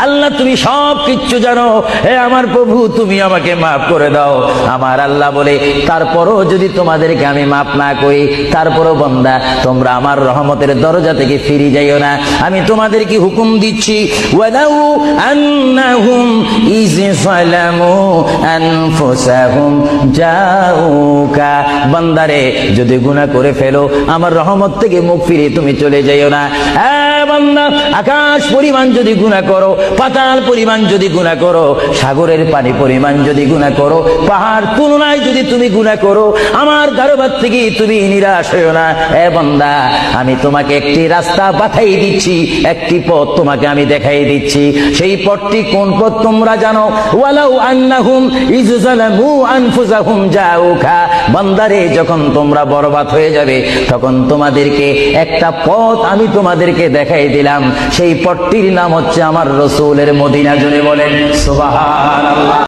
আল্লাহ তুমি সব কিচ্ছু জানো, হে আমার প্রভু তুমি আমাকে মাফ করে দাও। আমার আল্লাহ বলে, তারপরও যদি তোমাদেরকে আমি মাফ না করি, তারপরও বান্দা তোমরা আমার রহমতের দরজা থেকে ফিরে যাইও না। আমি তোমাদেরকে হুকুম দিচ্ছি, ওয়ালাউ আন্নাহুম ইয যালামু আনফুসাহুম জাউকা, বান্দারে যদি গুনাহ করে ফেলো আমার রহমত থেকে মুখ ফিরে তুমি চলে যাইও না। বান্দা, আকাশ পরিমাণ যদি গুনাহ করো, পাতাল পরিমাণ যদি গুনাহ করো, সাগরের পানি পরিমাণ যদি গুনাহ করো, পাহাড় তুলনায় যদি তুমি গুনাহ করো, আমার দরবার থেকে তুমি নিরাশ হইও না। বান্দা, আমি তোমাকে একটি রাস্তা পাঠাই দিচ্ছি, একটি পথ তোমাকে আমি দেখাই দিচ্ছি। সেই পথটি কোন পথ তোমরা জানো? ওয়ালাউ আন্নাহুম ইয যালামু আনফুসাহুম জাউকা, বান্দারে যখন তোমরা বরবাদ হয়ে যাবে তখন তোমাদেরকে একটা পথ আমি তোমাদেরকে দেখাই দিলাম, সেই পথটির নাম হচ্ছে আমার রাসূলের মদিনা। জুড়ে বলেন সুবহানাল্লাহ।